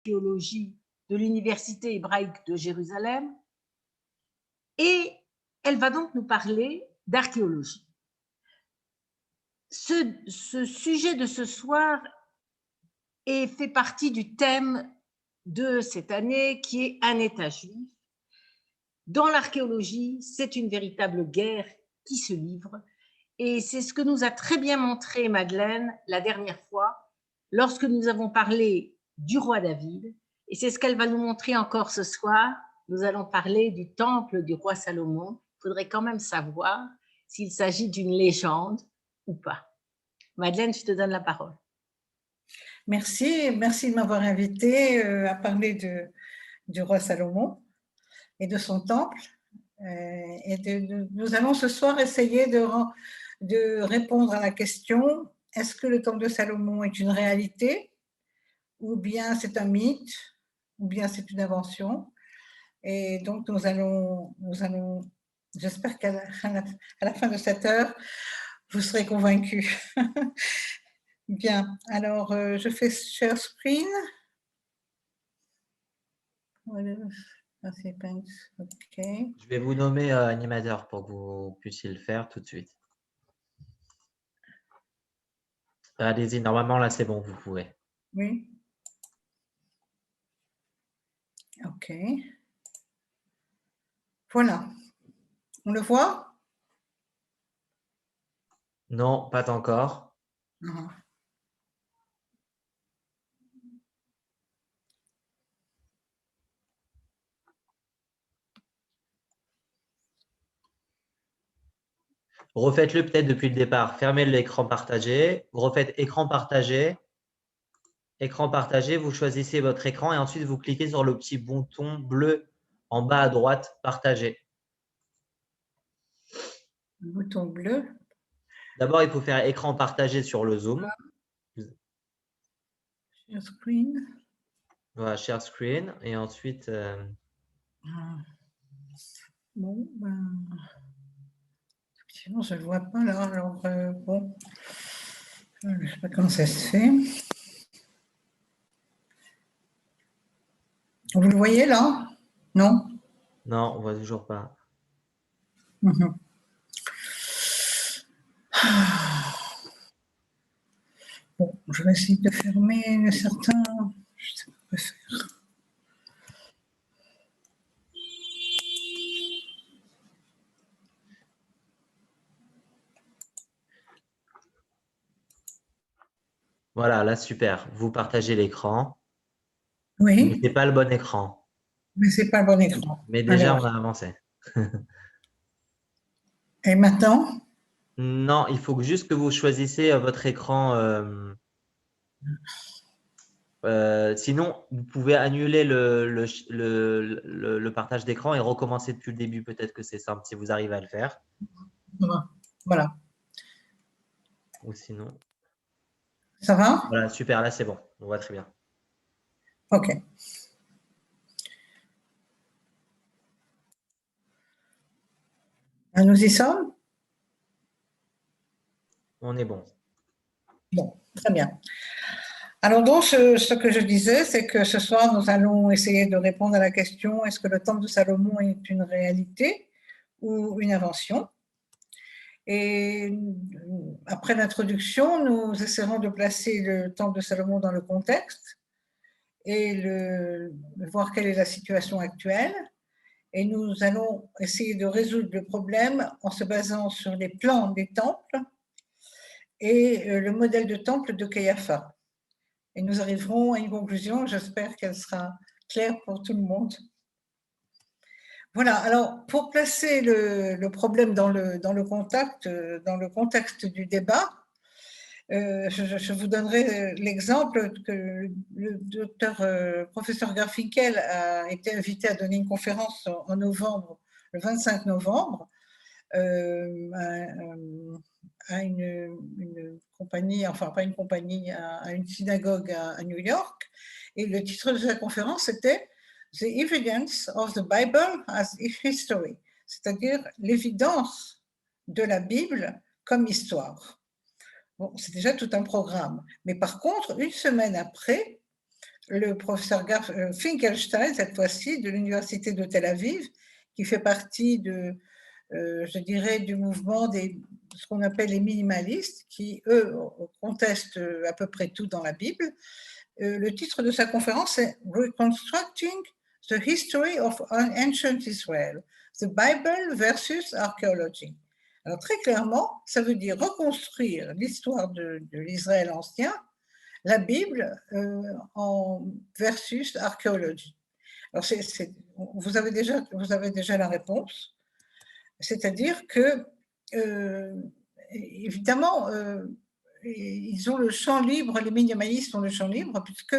l'archéologie de l'Université hébraïque de Jérusalem et elle va donc nous parler d'archéologie. Ce sujet de ce soir fait partie du thème de cette année qui est un État juif. Dans l'archéologie, c'est une véritable guerre qui se livre et c'est ce que nous a très bien montré Madeleine la dernière fois lorsque nous avons parlé du roi David et c'est ce qu'elle va nous montrer encore ce soir. Nous allons parler du temple du roi Salomon. Il faudrait quand même savoir s'il s'agit d'une légende ou pas. Madeleine, je te donne la parole. Merci de m'avoir invitée à parler du roi Salomon et de son temple. Nous allons ce soir essayer de répondre à la question, est-ce que le temple de Salomon est une réalité, ou bien c'est un mythe, ou bien c'est une invention? Et donc nous allons j'espère qu'à la fin de cette heure, vous serez convaincus. Bien, alors je fais share screen. Okay. Je vais vous nommer animateur pour que vous puissiez le faire tout de suite. Allez-y, normalement là c'est bon, vous pouvez. Oui. Ok. Voilà. On le voit? Non, pas encore. Refaites-le peut-être depuis le départ. Fermez l'écran partagé. Vous refaites écran partagé. Écran partagé, vous choisissez votre écran et ensuite vous cliquez sur le petit bouton bleu en bas à droite, partager. Le bouton bleu. D'abord, il faut faire écran partagé sur le Zoom. Share screen. Voilà, share screen. Et ensuite… Bon, ben… Sinon, je ne le vois pas là. Alors, bon… Je ne sais pas comment ça se fait. Vous le voyez là? Non? Non, on ne voit toujours pas. Bon, je vais essayer de fermer certains… Je ne sais pas quoi faire. Voilà, là, super. Vous partagez l'écran. Oui. Mais ce n'est pas le bon écran. Mais ce n'est pas le bon écran. Mais déjà, alors, on a avancé. Et maintenant? Non, il faut juste que vous choisissez votre écran. Sinon, vous pouvez annuler le partage d'écran et recommencer depuis le début. Peut-être que c'est simple si vous arrivez à le faire. Voilà. Ou sinon… Ça va? Voilà, super. Là, c'est bon. On voit très bien. OK. Nous y sommes? On est bon. Bon, très bien. Alors donc, ce que je disais, c'est que ce soir, nous allons essayer de répondre à la question, est-ce que le temple de Salomon est une réalité ou une invention? Et après l'introduction, nous essaierons de placer le temple de Salomon dans le contexte et de voir quelle est la situation actuelle. Et nous allons essayer de résoudre le problème en se basant sur les plans des temples et le modèle de temple de Caiapha. Et nous arriverons à une conclusion, j'espère qu'elle sera claire pour tout le monde. Voilà, alors pour placer le problème dans le contexte du débat, je vous donnerai l'exemple que le professeur Garfinkel a été invité à donner une conférence en novembre, le 25 novembre, à une compagnie, enfin pas une compagnie, à une synagogue à New York. Et le titre de sa conférence était « The evidence of the Bible as history », c'est-à-dire l'évidence de la Bible comme histoire. Bon, c'est déjà tout un programme. Mais par contre, une semaine après, le professeur Finkelstein, cette fois-ci, de l'Université de Tel Aviv, qui fait partie de, je dirais, du mouvement ce qu'on appelle les minimalistes, qui, eux, contestent à peu près tout dans la Bible. Le titre de sa conférence est « Reconstructing the History of Ancient Israel, the Bible versus Archaeology ». Alors très clairement, ça veut dire reconstruire l'histoire de l'Israël ancien, la Bible versus archéologie. Alors vous avez déjà la réponse, c'est-à-dire que évidemment ils ont le champ libre, les minimalistes ont le champ libre, puisque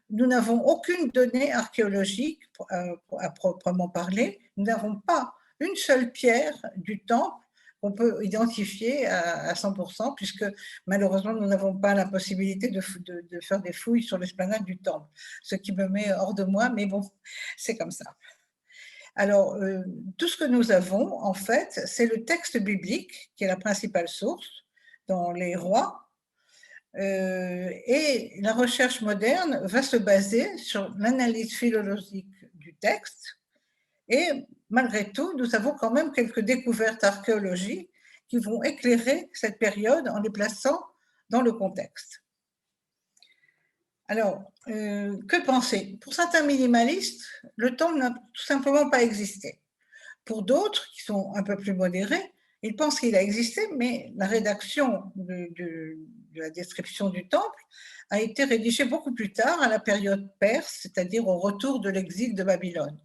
nous n'avons aucune donnée archéologique à proprement parler. Nous n'avons pas une seule pierre du temple qu'on peut identifier à 100%, puisque malheureusement, nous n'avons pas la possibilité de faire des fouilles sur l'esplanade du temple, ce qui me met hors de moi, mais bon, c'est comme ça. Alors, tout ce que nous avons, en fait, c'est le texte biblique, qui est la principale source, dans les rois, et la recherche moderne va se baser sur l'analyse philologique du texte, et malgré tout, nous avons quand même quelques découvertes archéologiques qui vont éclairer cette période en les plaçant dans le contexte. Alors, que penser? Pour certains minimalistes, le temple n'a tout simplement pas existé. Pour d'autres, qui sont un peu plus modérés, ils pensent qu'il a existé, mais la rédaction de la description du temple a été rédigée beaucoup plus tard, à la période perse, c'est-à-dire au retour de l'exil de Babylone.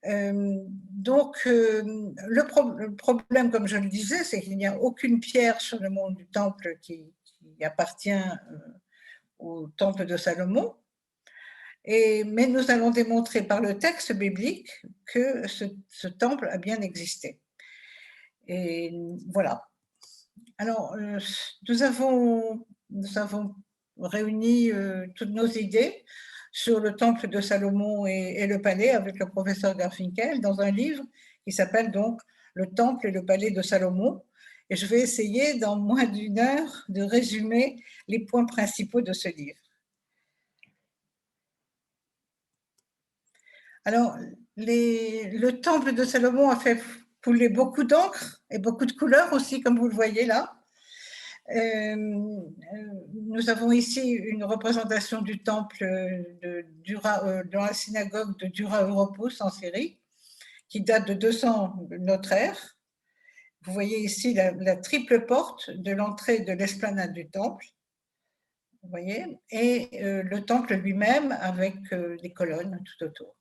Donc, le problème, comme je le disais, c'est qu'il n'y a aucune pierre sur le mont du temple qui appartient au temple de Salomon. Mais nous allons démontrer par le texte biblique que ce temple a bien existé. Et voilà. Alors, nous avons réuni toutes nos idées sur le temple de Salomon et le palais avec le professeur Garfinkel dans un livre qui s'appelle donc « Le temple et le palais de Salomon ». Et je vais essayer, dans moins d'1 heure, de résumer les points principaux de ce livre. Alors, le temple de Salomon a fait couler beaucoup d'encre et beaucoup de couleurs aussi, comme vous le voyez là. Nous avons ici une représentation du temple dans la synagogue de Dura Europos en Syrie, qui date de 200 de notre ère. Vous voyez ici la triple porte de l'entrée de l'esplanade du temple, vous voyez, et le temple lui-même avec des colonnes tout autour.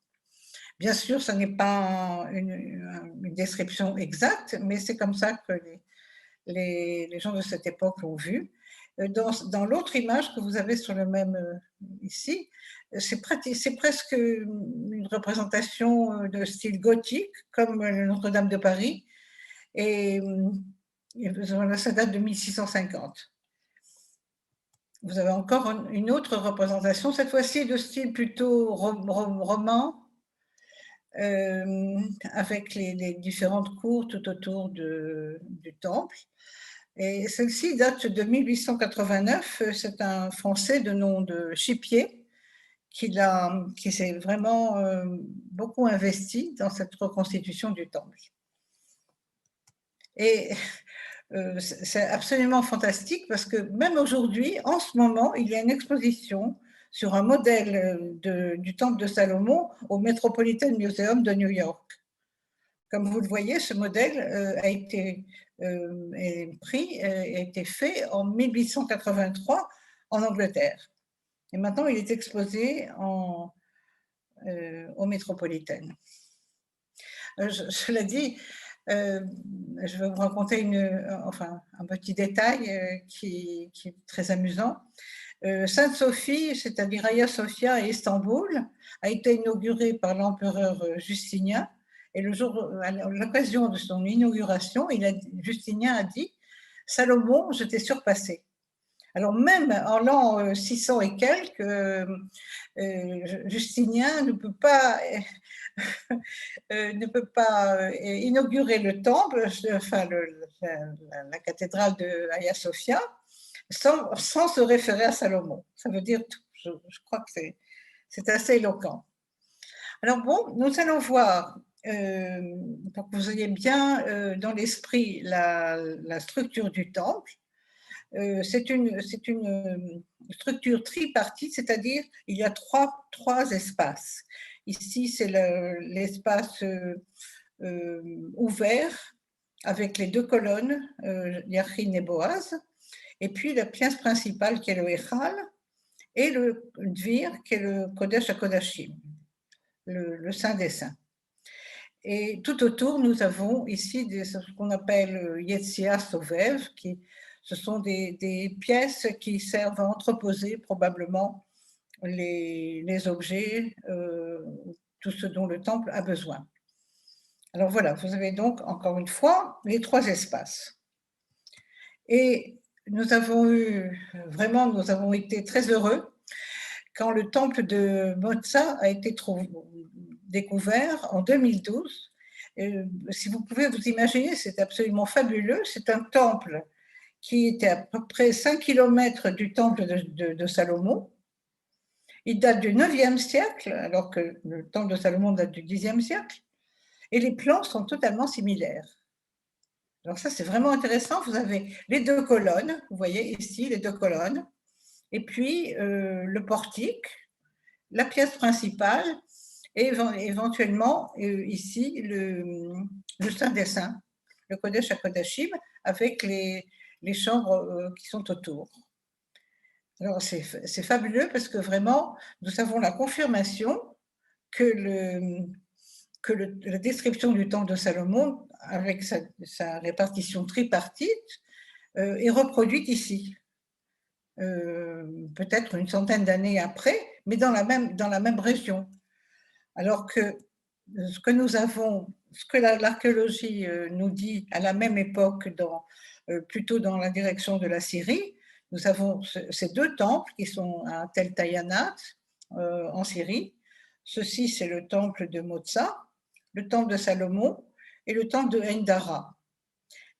Bien sûr, ce n'est pas une description exacte, mais c'est comme ça que les gens de cette époque l'ont vu. Dans l'autre image que vous avez sur le même ici, c'est presque une représentation de style gothique, comme Notre-Dame de Paris, et ça date de 1650. Vous avez encore une autre représentation, cette fois-ci de style plutôt roman, avec les différentes cours tout autour du temple. Et celle-ci date de 1889. C'est un Français de nom de Chipier qui s'est vraiment beaucoup investi dans cette reconstitution du temple. Et c'est absolument fantastique parce que même aujourd'hui, en ce moment, il y a une exposition sur un modèle du temple de Salomon au Metropolitan Museum de New York. Comme vous le voyez, ce modèle a été fait en 1883 en Angleterre. Et maintenant, il est exposé au Metropolitan. Cela dit, je vais vous raconter un petit détail qui est très amusant. Sainte Sophie, c'est-à-dire Hagia Sophia à Istanbul, a été inaugurée par l'empereur Justinien. Et à l'occasion de son inauguration, Justinien a dit « Salomon, je t'ai surpassé ». Alors même en l'an 600 et quelques, Justinien ne peut pas inaugurer le temple, enfin la cathédrale de Hagia Sophia, sans se référer à Salomon. Ça veut dire tout. je crois que c'est assez éloquent. Alors bon, nous allons voir, pour que vous ayez bien dans l'esprit la structure du temple. C'est une structure tripartite, c'est-à-dire il y a trois espaces. Ici, c'est l'espace ouvert avec les deux colonnes, Yachin et Boaz, et puis la pièce principale qui est le Echal, et le Dvir qui est le Kodesh HaKodashim, le Saint des Saints. Et tout autour, nous avons ici ce qu'on appelle Yetzia Sovev, ce sont des pièces qui servent à entreposer probablement les objets, tout ce dont le temple a besoin. Alors voilà, vous avez donc encore une fois les trois espaces. Et nous avons été très heureux quand le temple de Moza a été découvert en 2012. Si vous pouvez vous imaginer, c'est absolument fabuleux. C'est un temple qui était à peu près 5 km du temple de Salomon. Il date du 9e siècle, alors que le temple de Salomon date du 10e siècle. Et les plans sont totalement similaires. Alors ça, c'est vraiment intéressant. Vous avez les deux colonnes, vous voyez ici les deux colonnes, et puis le portique, la pièce principale, et éventuellement ici le Saint des Saints, le Kodesh HaKodashim, avec les chambres qui sont autour. Alors c'est fabuleux parce que vraiment, nous avons la confirmation que la description du temple de Salomon, avec sa répartition tripartite, est reproduite ici. Peut-être une centaine d'années après, mais dans la même région. Alors que ce que l'archéologie nous dit à la même époque, plutôt dans la direction de la Syrie, nous avons ces deux temples qui sont à Tel Tayanat, en Syrie. Ceci, c'est le temple de Moza, le temple de Salomon et le temple de Endara.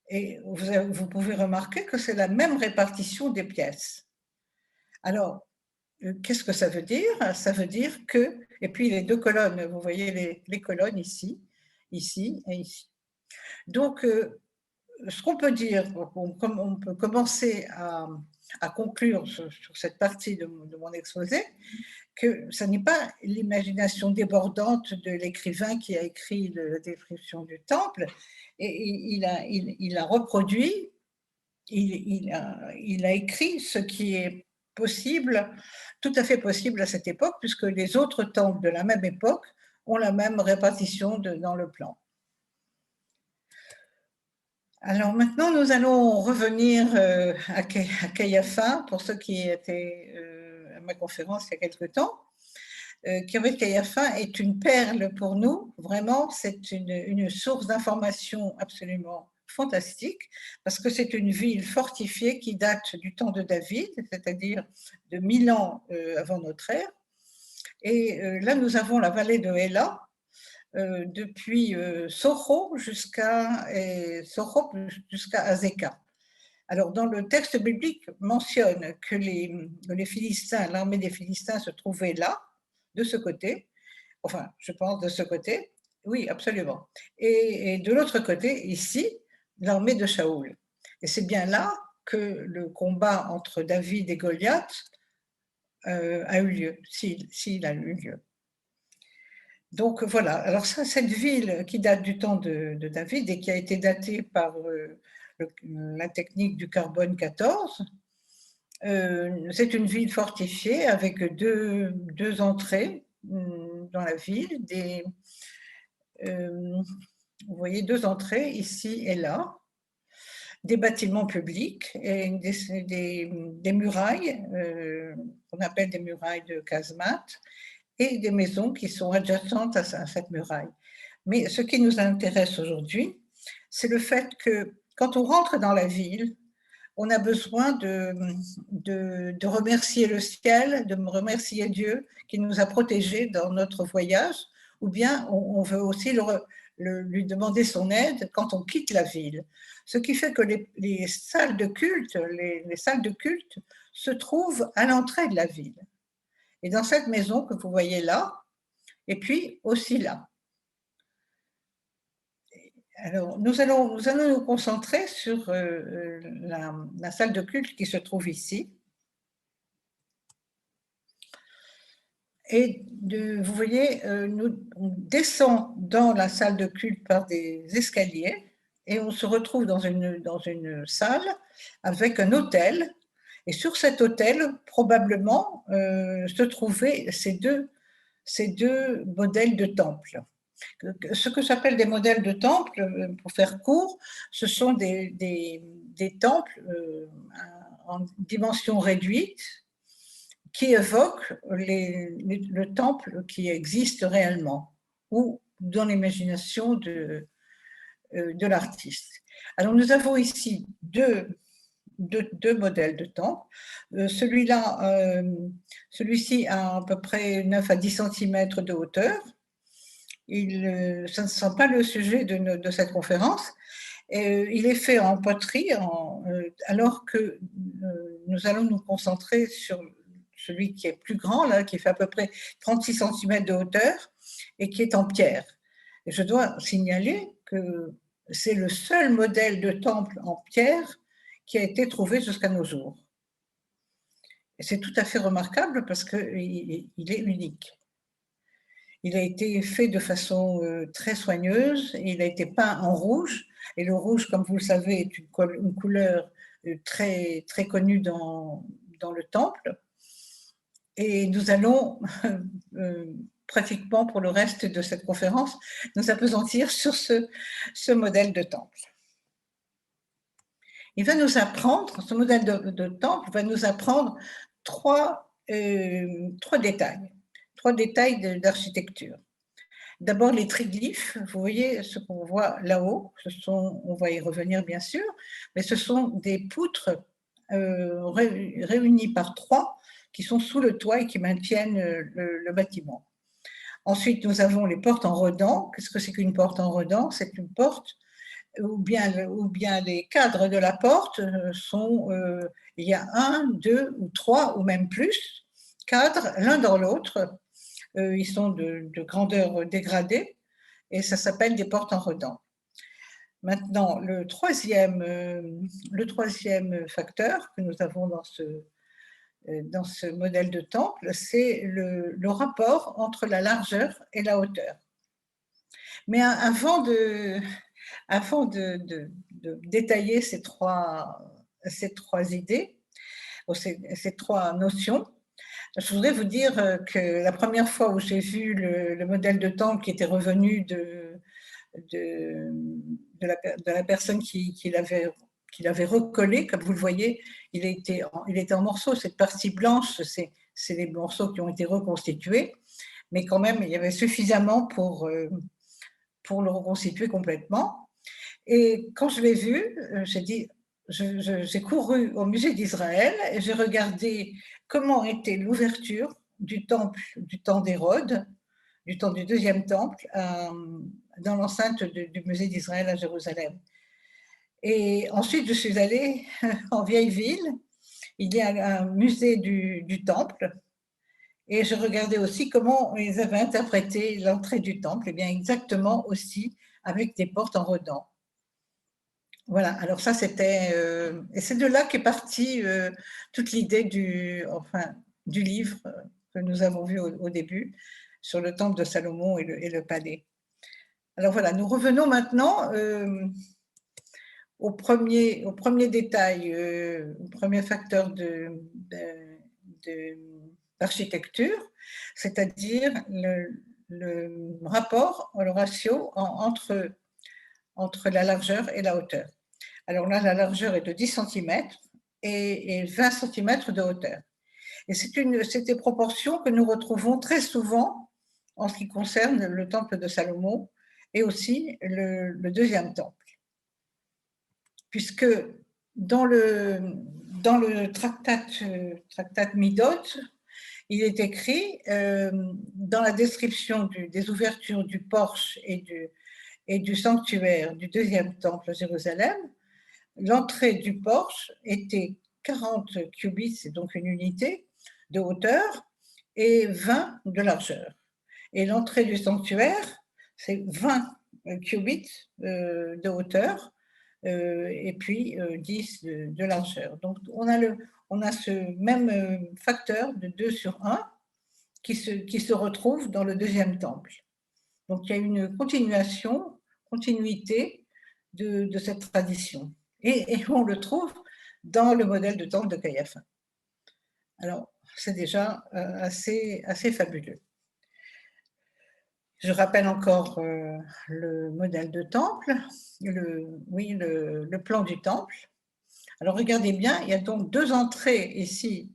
Et vous pouvez remarquer que c'est la même répartition des pièces. Alors, qu'est-ce que ça veut dire? Ça veut dire que, et puis les deux colonnes, vous voyez les colonnes ici et ici. Donc, ce qu'on peut dire, on peut commencer à conclure sur cette partie de mon exposé, que ce n'est pas l'imagination débordante de l'écrivain qui a écrit la description du temple, et il a reproduit, il a écrit ce qui est possible, tout à fait possible à cette époque, puisque les autres temples de la même époque ont la même répartition dans le plan. Alors maintenant, nous allons revenir à Caiapha, pour ceux qui étaient à ma conférence il y a quelque temps. Kiryat Caiapha est une perle pour nous, vraiment, c'est une source d'information absolument fantastique, parce que c'est une ville fortifiée qui date du temps de David, c'est-à-dire de 1000 ans avant notre ère. Et là, nous avons la vallée de Héla, depuis Socho jusqu'à Azeka. Alors, dans le texte biblique, mentionne que les Philistins, l'armée des Philistins se trouvait là, de ce côté, enfin, je pense de ce côté, oui, absolument. Et de l'autre côté, ici, l'armée de Shaoul. Et c'est bien là que le combat entre David et Goliath a eu lieu, s'il a eu lieu. Donc voilà, alors ça, cette ville qui date du temps de David et qui a été datée par la technique du carbone 14, c'est une ville fortifiée avec deux entrées dans la ville, vous voyez deux entrées ici et là, des bâtiments publics et des murailles, qu'on appelle des murailles de casemate, et des maisons qui sont adjacentes à cette muraille. Mais ce qui nous intéresse aujourd'hui, c'est le fait que quand on rentre dans la ville, on a besoin de remercier le ciel, de remercier Dieu qui nous a protégés dans notre voyage, ou bien on veut aussi lui demander son aide quand on quitte la ville. Ce qui fait que les salles de culte, les salles de culte se trouvent à l'entrée de la ville. Et dans cette maison que vous voyez là, et puis aussi là. Alors, nous allons nous concentrer sur la salle de culte qui se trouve ici. Et vous voyez, on descend dans la salle de culte par des escaliers et on se retrouve dans une salle avec un autel. Et sur cet autel, probablement, se trouvaient ces deux modèles de temple. Ce que j'appelle des modèles de temple, pour faire court, ce sont des temples en dimension réduite qui évoquent le temple qui existe réellement ou dans l'imagination de l'artiste. Alors nous avons ici deux modèles de temple. Celui-ci a à peu près 9 à 10 cm de hauteur. Ça ne sera pas le sujet de cette conférence. Il est fait en poterie, alors que nous allons nous concentrer sur celui qui est plus grand, là, qui fait à peu près 36 cm de hauteur et qui est en pierre. Et je dois signaler que c'est le seul modèle de temple en pierre qui a été trouvé jusqu'à nos jours. Et c'est tout à fait remarquable parce qu'il est unique. Il a été fait de façon très soigneuse, il a été peint en rouge, et le rouge, comme vous le savez, est une couleur très, très connue dans le temple. Et nous allons, pratiquement pour le reste de cette conférence, nous appesantir sur ce modèle de temple. Il va nous apprendre, ce modèle de temple va nous apprendre trois détails d'architecture. D'abord, les triglyphes, vous voyez ce qu'on voit là-haut, on va y revenir bien sûr, mais ce sont des poutres réunies par 3 qui sont sous le toit et qui maintiennent le bâtiment. Ensuite, nous avons les portes en redans. Qu'est-ce que c'est qu'une porte en redans? C'est une porte ou bien les cadres de la porte sont, il y a 1, 2 ou 3 ou même plus cadres l'un dans l'autre. Ils sont de grandeur dégradée et ça s'appelle des portes en redans. Maintenant, le troisième facteur que nous avons dans ce modèle de temple, c'est le rapport entre la largeur et la hauteur. Mais avant de détailler ces trois idées, ces 3 notions, je voudrais vous dire que la première fois où j'ai vu le modèle de temple qui était revenu de la personne qui l'avait recollé, comme vous le voyez, il était en morceaux. Cette partie blanche, c'est les morceaux qui ont été reconstitués, mais quand même, il y avait suffisamment pour le reconstituer complètement. Et quand je l'ai vu, j'ai couru au musée d'Israël et j'ai regardé comment était l'ouverture du temple du temps d'Hérode, du temps du deuxième temple, dans l'enceinte du musée d'Israël à Jérusalem. Et ensuite, je suis allée en vieille ville. Il y a un musée du temple. Et je regardais aussi comment ils avaient interprété l'entrée du temple, et bien exactement aussi avec des portes en redans. Voilà, alors ça c'était… et c'est de là qu'est partie toute l'idée du livre que nous avons vu au début sur le temple de Salomon et le palais. Alors voilà, nous revenons maintenant au premier détail, au premier facteur d'architecture, c'est-à-dire le rapport, le ratio entre la largeur et la hauteur. Alors là, la largeur est de 10 cm et 20 cm de hauteur. Et c'est des proportions que nous retrouvons très souvent en ce qui concerne le temple de Salomon et aussi le deuxième temple. Puisque dans le tractat Midot, il est écrit dans la description des ouvertures du porche et du sanctuaire du deuxième temple à Jérusalem, l'entrée du porche était 40 cubits, c'est donc une unité de hauteur, et 20 de largeur. Et l'entrée du sanctuaire, c'est 20 cubits de hauteur et puis 10 de largeur. Donc, on a ce même facteur de 2 sur 1 qui se retrouve dans le deuxième temple. Donc, il y a une continuité de cette tradition. Et on le trouve dans le modèle de temple de Caiapha. Alors, c'est déjà assez fabuleux. Je rappelle encore le modèle de temple, le plan du temple. Alors, regardez bien, il y a donc 2 entrées ici.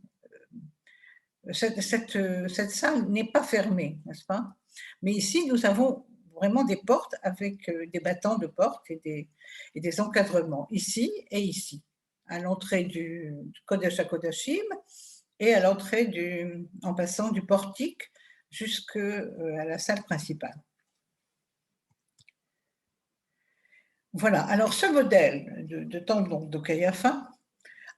Cette salle n'est pas fermée, n'est-ce pas? Mais ici, nous avons vraiment des portes avec des battants de portes et des encadrements, ici et ici, à l'entrée du Kodesh HaKodashim et à l'entrée en passant du portique jusqu'à la salle principale. Voilà, alors ce modèle de temple donc, de Caiapha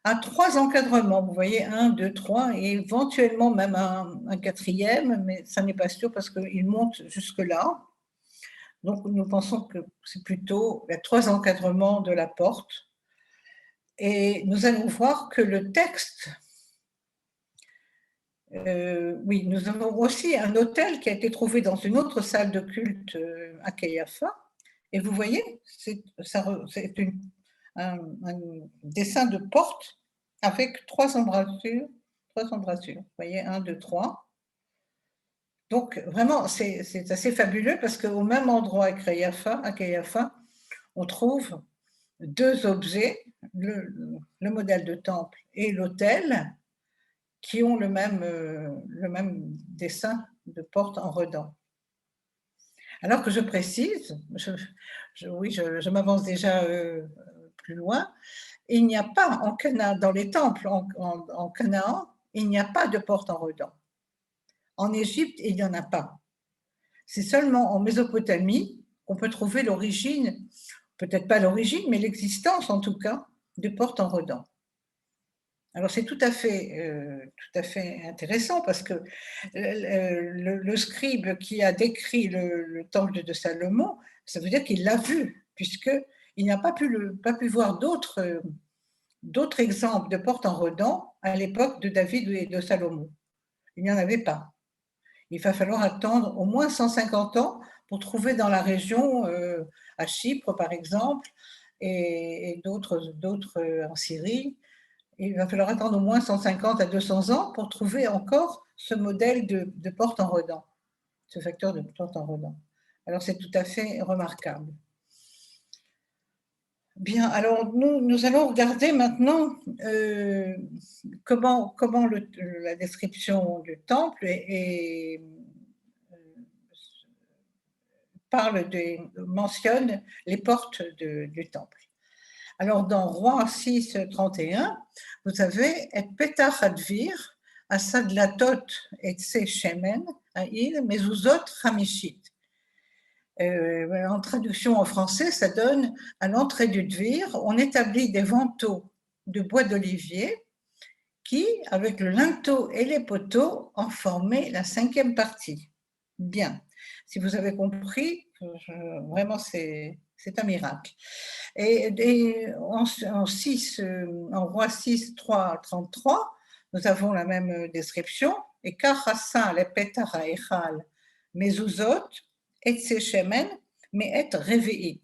a 3 encadrements, vous voyez, 1, 2, 3, et éventuellement même un quatrième, mais ça n'est pas sûr parce qu'il monte jusque-là. Donc nous pensons que c'est plutôt les 3 encadrements de la porte. Et nous allons voir que le texte, oui, nous avons aussi un autel qui a été trouvé dans une autre salle de culte à Caiapha. Et vous voyez, c'est un dessin de porte avec 3 embrasures. 3 embrasures. Vous voyez, 1, 2, 3. Donc, vraiment, c'est assez fabuleux parce qu'au même endroit à Caiapha, on trouve 2 objets, le modèle de temple et l'autel, qui ont le même dessin de porte en redans. Alors que je précise, je m'avance déjà plus loin, il n'y a pas en Canaan, dans les temples en Canaan, il n'y a pas de porte en redans. En Égypte, il n'y en a pas. C'est seulement en Mésopotamie qu'on peut trouver l'origine, peut-être pas l'origine, mais l'existence en tout cas, de portes en redans. Alors c'est tout à fait intéressant parce que le scribe qui a décrit le temple de Salomon, ça veut dire qu'il l'a vu, puisqu'il n'a pas pu voir d'autres exemples de portes en redans à l'époque de David et de Salomon. Il n'y en avait pas. Il va falloir attendre au moins 150 ans pour trouver dans la région, à Chypre par exemple, et d'autres en Syrie. Il va falloir attendre au moins 150 à 200 ans pour trouver encore ce modèle de porte en redans, ce facteur de porte en redans. Alors c'est tout à fait remarquable. Bien, alors nous allons regarder maintenant comment la description du temple mentionne les portes du temple. Alors dans Roi 6, 31, vous avez « Et petach advir, asad latot et tse shemen, ha'il mezuzot hamishit ». En traduction en français, ça donne « À l'entrée du dvir, on établit des vantaux de bois d'olivier qui, avec le linteau et les poteaux, en formaient la 5e partie. » Bien, si vous avez compris, vraiment c'est un miracle. Et en Roi 6, 3, 33, nous avons la même description. Et Kachasa le petara echal mezuzot et shemen mais et reveit.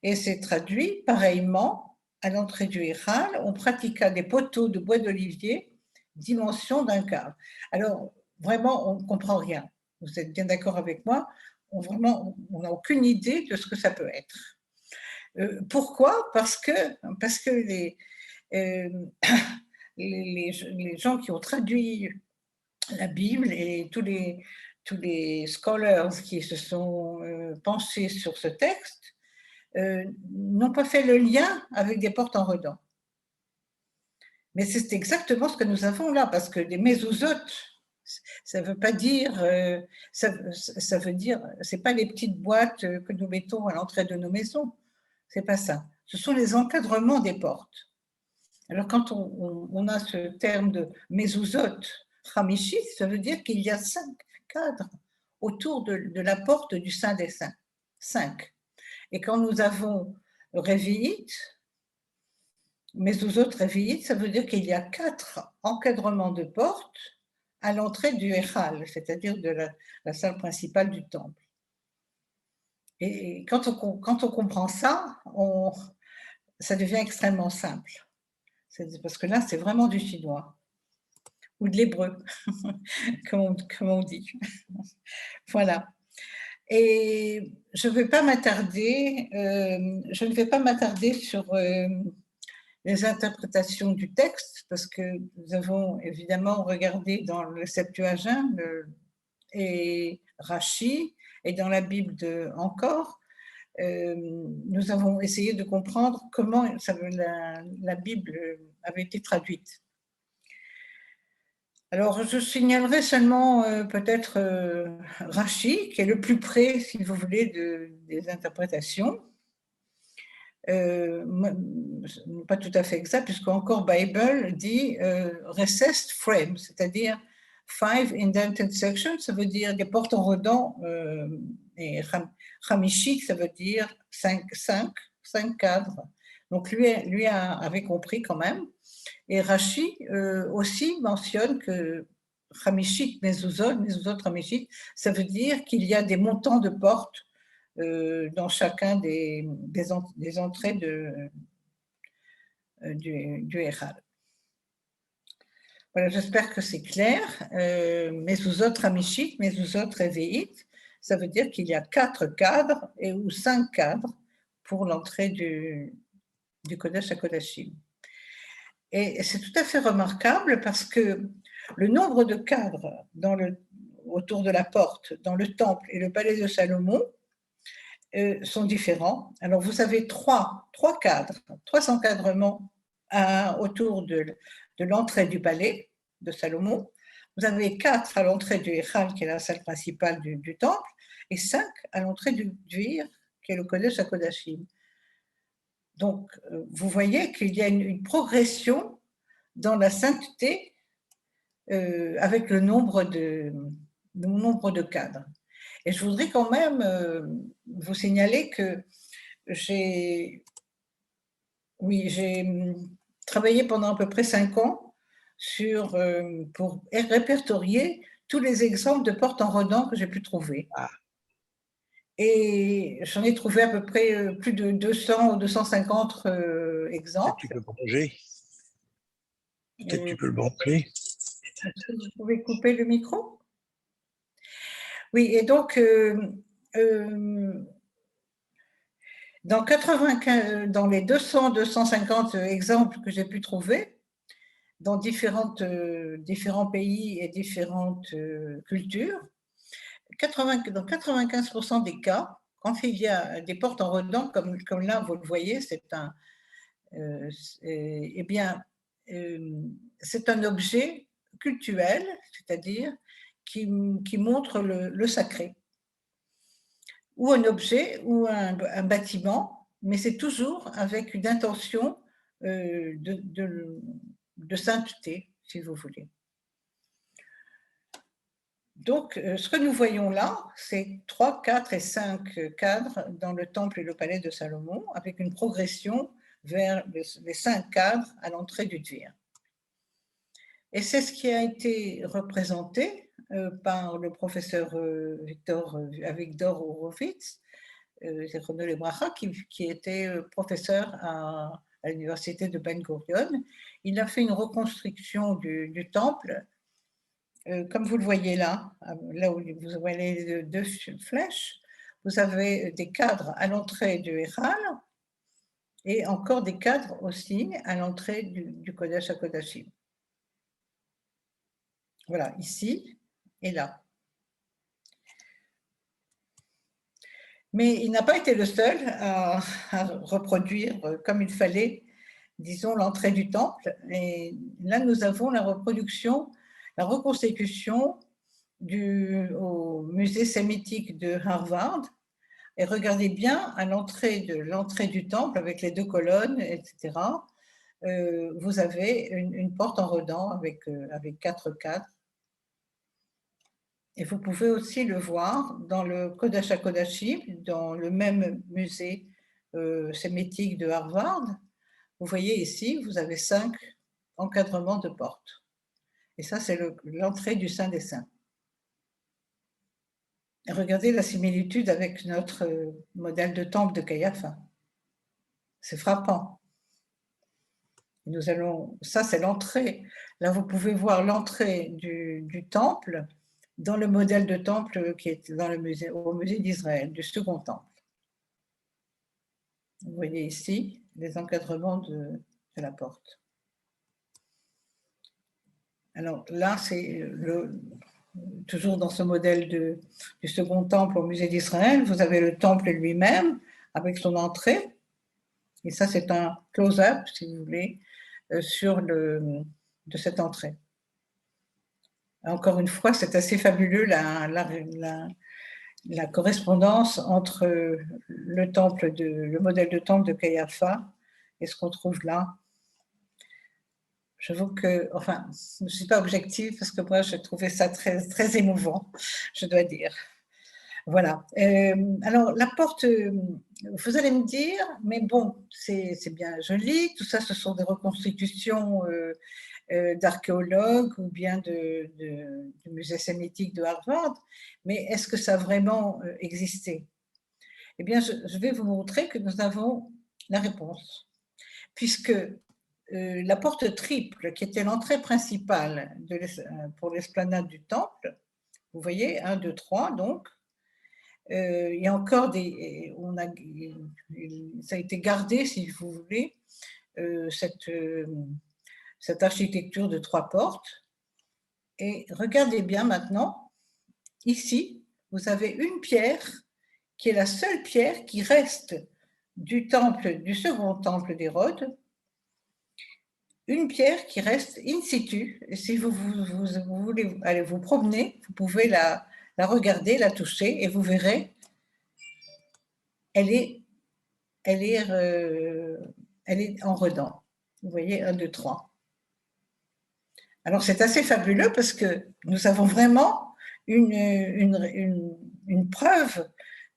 Et c'est traduit pareillement à l'entrée du echal, on pratiqua des poteaux de bois d'olivier, dimension d'un quart. Alors vraiment, on ne comprend rien. Vous êtes bien d'accord avec moi? On n'a aucune idée de ce que ça peut être. Pourquoi? Parce que les gens qui ont traduit la Bible et tous les scholars qui se sont penchés sur ce texte n'ont pas fait le lien avec des portes en redans. Mais c'est exactement ce que nous avons là, parce que des mezuzot, ça ne veut pas dire, ça veut dire, c'est pas les petites boîtes que nous mettons à l'entrée de nos maisons, c'est pas ça. Ce sont les encadrements des portes. Alors quand on a ce terme de mezuzot Hamishit, ça veut dire qu'il y a 5 cadres autour de la porte du Saint des Saints. 5. Et quand nous avons Révi'it, Mezuzot Révi'it, ça veut dire qu'il y a 4 encadrements de portes à l'entrée du Echal, c'est-à-dire de la salle principale du temple. Et quand on comprend ça, ça devient extrêmement simple. Parce que là, c'est vraiment du chinois ou de l'hébreu, comme on dit. Voilà. Et je ne vais pas m'attarder sur les interprétations du texte, parce que nous avons évidemment regardé dans le Septuagint et Rashi, et dans la Bible encore, nous avons essayé de comprendre comment la Bible avait été traduite. Alors, je signalerai seulement peut-être Rashi, qui est le plus près, si vous voulez, des interprétations. Pas tout à fait exact, puisque encore Bible dit recessed frame, c'est-à-dire 5 indented sections, ça veut dire des portes en redans, et Hamishik, ça veut dire 5 cadres. Donc lui avait compris quand même. Et Rashi aussi mentionne que Hamishik Mezuzot Hamishik, ça veut dire qu'il y a des montants de portes dans chacun des entrées du Echal. Voilà, j'espère que c'est clair. Mezuzot Hamishik, Mezuzot Révi'it, ça veut dire qu'il y a 4 cadres ou 5 cadres pour l'entrée du Kodesh HaKodashim. Et c'est tout à fait remarquable parce que le nombre de cadres autour de la porte, dans le temple et le palais de Salomon, sont différents. Alors, vous avez trois cadres, 3 encadrements autour de l'entrée du palais de Salomon. Vous avez 4 à l'entrée du Echal, qui est la salle principale du temple, et 5 à l'entrée du Dvir, qui est le Kodesh HaKodashim. Donc, vous voyez qu'il y a une progression dans la sainteté avec le nombre de cadres. Et je voudrais quand même vous signaler que j'ai travaillé pendant à peu près 5 ans pour répertorier tous les exemples de portes en redans que j'ai pu trouver. Et j'en ai trouvé à peu près plus de 200 ou 250 exemples. Tu peux brancher. Peut-être tu peux le brancher. Vous pouvez couper le micro? Oui, et donc, dans les 200-250 exemples que j'ai pu trouver, dans différents pays et différentes cultures, dans 95% des cas, quand il y a des portes en redans, comme là, vous le voyez, c'est un objet cultuel, c'est-à-dire qui montre le sacré, ou un objet ou un bâtiment, mais c'est toujours avec une intention de sainteté, si vous voulez. Donc, ce que nous voyons là, c'est 3, 4 et 5 cadres dans le temple et le palais de Salomon, avec une progression vers les 5 cadres à l'entrée du Dvir. Et c'est ce qui a été représenté par le professeur Avigdor Horowitz, qui était professeur à l'université de Ben Gurion. Il a fait une reconstruction du temple, comme vous le voyez là où vous voyez les 2 flèches. Vous avez des cadres à l'entrée du Echal et encore des cadres aussi à l'entrée du Kodesh HaKodashim. Voilà, ici et là. Mais il n'a pas été le seul à reproduire comme il fallait, disons, l'entrée du temple. Et là, nous avons la reconstitution au musée sémitique de Harvard. Et regardez bien à l'entrée du temple avec les 2 colonnes, etc. Vous avez une porte en redans avec 4 cadres Et vous pouvez aussi le voir dans le Kodesh HaKodashim, dans le même musée sémitique de Harvard. Vous voyez ici, vous avez 5 encadrements de portes. Et ça, c'est l'entrée du Saint des Saints. Et regardez la similitude avec notre modèle de temple de Caiapha. C'est frappant. Nous allons, ça, c'est l'entrée. Là, vous pouvez voir l'entrée du temple dans le modèle de temple qui est dans le musée, au musée d'Israël, du second temple. Vous voyez ici les encadrements de la porte. Alors là, c'est toujours dans ce modèle du second temple au musée d'Israël, vous avez le temple lui-même avec son entrée. Et ça, c'est un close-up, si vous voulez, de cette entrée. Encore une fois, c'est assez fabuleux la correspondance entre le modèle de temple de Caiapha et ce qu'on trouve là. J'avoue que, enfin, je ne suis pas objective parce que moi, j'ai trouvé ça très, très émouvant, je dois dire. Voilà. Alors, la porte, vous allez me dire, mais bon, c'est bien joli, tout ça, ce sont des reconstitutions d'archéologues ou bien du musée sémitique de Harvard, mais est-ce que ça a vraiment existé? Eh bien, je vais vous montrer que nous avons la réponse, puisque la porte triple, qui était l'entrée principale pour l'esplanade du temple, vous voyez, 1, 2, 3, donc, il y a encore ça a été gardé, si vous voulez, cette architecture de 3 portes. Et regardez bien maintenant, ici, vous avez une pierre qui est la seule pierre qui reste du second temple d'Hérode, une pierre qui reste in situ. Et si vous voulez aller vous promener, vous pouvez la regarder, la toucher, et vous verrez, elle est en redans. Vous voyez, 1, 2, 3. Alors, c'est assez fabuleux parce que nous avons vraiment une preuve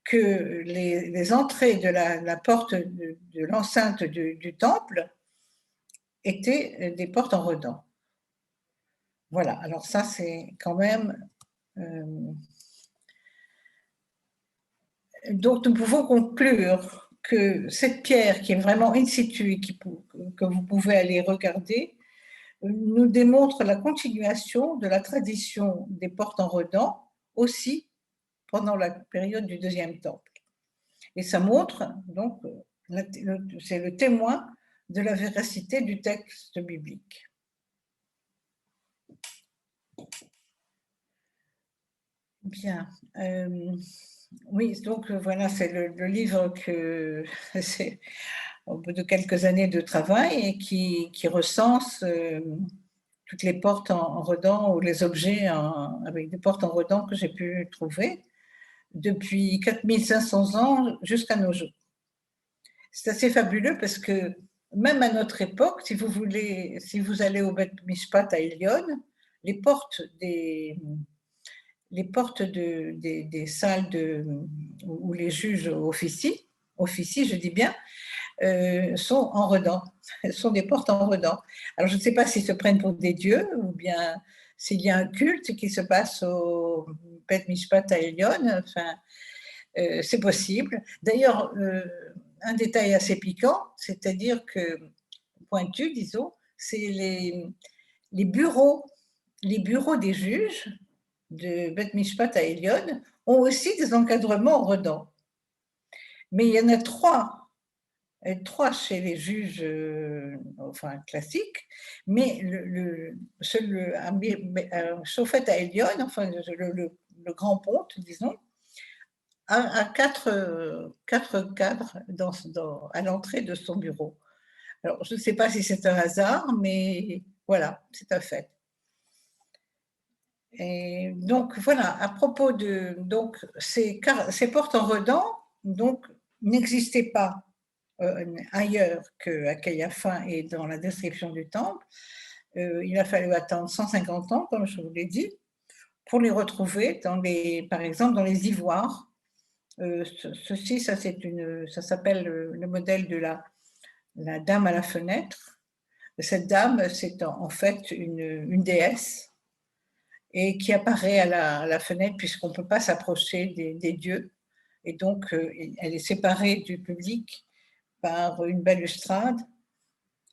que les entrées de la porte de l'enceinte du temple étaient des portes en redans. Voilà, alors ça, c'est quand même... Donc, nous pouvons conclure que cette pierre qui est vraiment in situ et que vous pouvez aller regarder, nous démontre la continuation de la tradition des portes en redans aussi pendant la période du Deuxième Temple. Et ça montre, donc, c'est le témoin de la véracité du texte biblique. Bien. Oui, donc voilà, c'est le livre que c'est au bout de quelques années de travail et qui recense toutes les portes en redans ou les objets avec des portes en redans que j'ai pu trouver depuis 4500 ans jusqu'à nos jours. C'est assez fabuleux parce que même à notre époque, si vous allez au Beth Mishpat à Elion, les portes des salles où les juges officient, je dis bien, sont en redans, sont des portes en redans. Alors je ne sais pas s'ils se prennent pour des dieux ou bien s'il y a un culte qui se passe au Beth Mishpat à Elion, enfin, c'est possible. D'ailleurs, un détail assez piquant, c'est-à-dire que, pointu, disons, c'est les bureaux des juges de Beth Mishpat à Elion ont aussi des encadrements en redans. Mais il y en a 3 chez les juges classiques, mais un Shofet à Elion, enfin le grand ponte, disons, a 4 cadres à l'entrée de son bureau. Alors, je ne sais pas si c'est un hasard, mais voilà, c'est un fait. Et donc, voilà, à propos de... Donc, ces portes en redans n'existaient pas ailleurs qu'à Caiapha et dans la description du temple. Il a fallu attendre 150 ans, comme je vous l'ai dit, pour les retrouver, par exemple, dans les ivoires. Ceci, ça s'appelle le modèle de la dame à la fenêtre. Cette dame, c'est en fait une déesse et qui apparaît à la fenêtre puisqu'on ne peut pas s'approcher des dieux. Et donc, elle est séparée du public par une balustrade.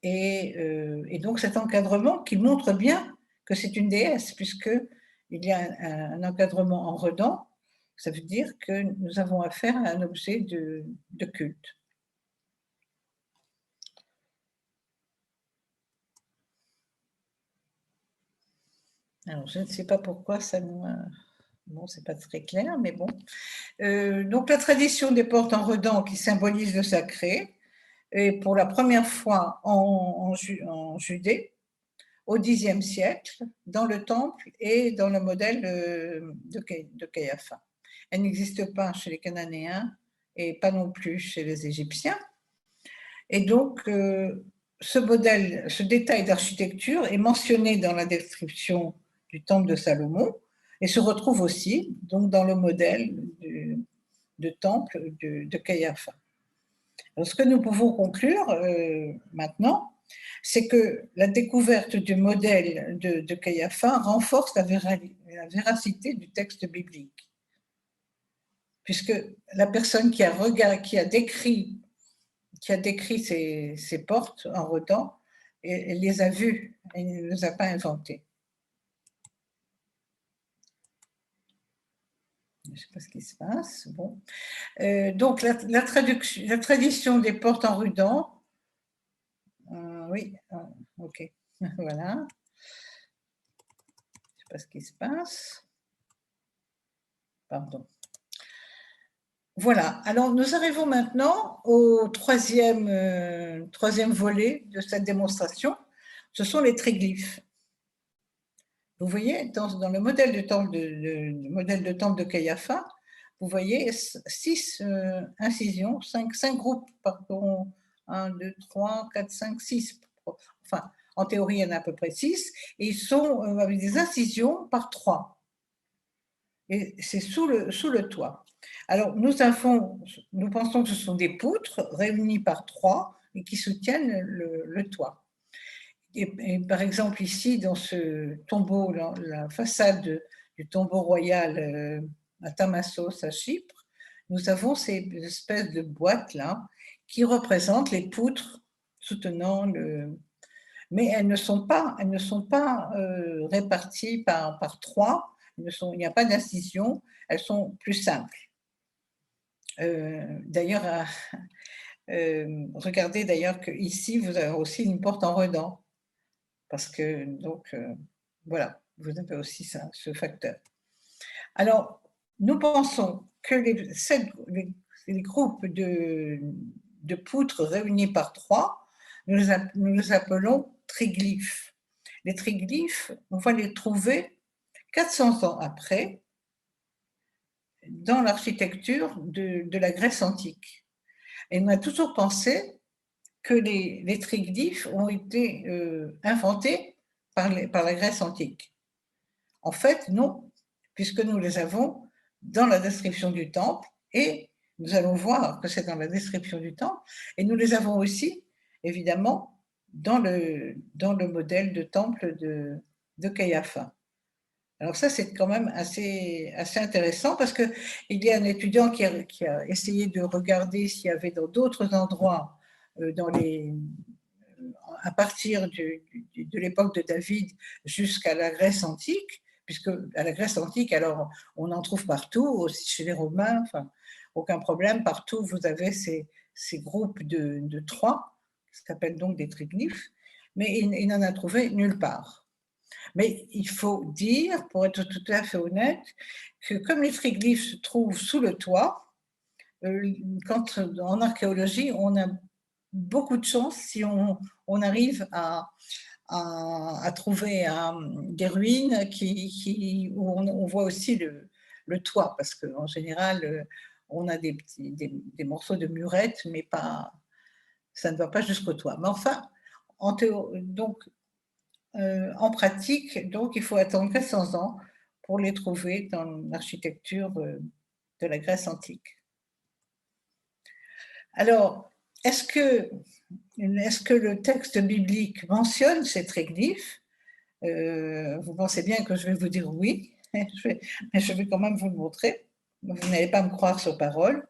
Et donc, cet encadrement qui montre bien que c'est une déesse, puisqu'il y a un encadrement en redans, ça veut dire que nous avons affaire à un objet de culte. Alors, je ne sais pas pourquoi ça nous... Bon, c'est pas très clair, mais bon. Donc, la tradition des portes en redans qui symbolise le sacré, et pour la première fois en Judée, au Xe siècle, dans le temple et dans le modèle de Caiapha. Elle n'existe pas chez les Cananéens et pas non plus chez les Égyptiens. Et donc, ce modèle, ce détail d'architecture est mentionné dans la description du temple de Salomon et se retrouve aussi donc, dans le modèle de temple de Caiapha. Alors, ce que nous pouvons conclure maintenant, c'est que la découverte du modèle de Caiapha renforce la véracité du texte biblique. Puisque la personne qui a décrit ces portes en redans, elle les a vues, elle ne les a pas inventées. Je ne sais pas ce qui se passe. Bon. Donc, la tradition des portes en rudan, oui, ok, voilà. Je ne sais pas ce qui se passe. Pardon. Voilà, alors nous arrivons maintenant au troisième volet de cette démonstration. Ce sont les triglyphes. Vous voyez, dans le modèle de temple de Caiapha, vous voyez 6 incisions, 5 groupes, pardon, 1, 2, 3, 4, 5, 6. Enfin, en théorie, il y en a à peu près 6, et ils sont avec des incisions par 3. Et c'est sous le toit. Alors, nous pensons que ce sont des poutres réunies par 3 et qui soutiennent le toit. Et par exemple, ici, dans ce tombeau, la façade du tombeau royal à Tamassos, à Chypre, nous avons ces espèces de boîtes-là qui représentent les poutres soutenant le... Mais elles ne sont pas réparties par 3, il n'y a pas d'incision, elles sont plus simples. D'ailleurs, regardez d'ailleurs qu'ici, vous avez aussi une porte en redans. Parce que, donc, voilà, vous avez aussi ça, ce facteur. Alors, nous pensons que les groupes de poutres réunis par 3, nous les appelons triglyphes. Les triglyphes, on va les trouver 400 ans après dans l'architecture de la Grèce antique. Et on a toujours pensé que les triglyphes ont été inventés par la Grèce antique. En fait, non, puisque nous les avons dans la description du temple, et nous allons voir que c'est dans la description du temple, et nous les avons aussi, évidemment, dans le modèle de temple de Caiapha. Alors ça, c'est quand même assez intéressant parce qu'il y a un étudiant qui a essayé de regarder s'il y avait dans d'autres endroits, à partir de l'époque de David jusqu'à la Grèce antique, puisque à la Grèce antique, alors on en trouve partout, aussi chez les Romains, enfin, aucun problème, partout vous avez ces groupes de 3, qui s'appellent donc des triglyphes, mais il n'en a trouvé nulle part. Mais il faut dire, pour être tout à fait honnête, que comme les triglyphes se trouvent sous le toit, quand en archéologie, on a beaucoup de chance si on arrive à trouver des ruines où on voit aussi le toit, parce qu'en général, on a des morceaux de murette, mais ça ne va pas jusqu'au toit. Mais enfin, en pratique, donc, il faut attendre 400 ans pour les trouver dans l'architecture de la Grèce antique. Alors, est-ce que le texte biblique mentionne ces triglyphes? Vous pensez bien que je vais vous dire oui, mais je vais quand même vous le montrer. Vous n'allez pas me croire sur parole.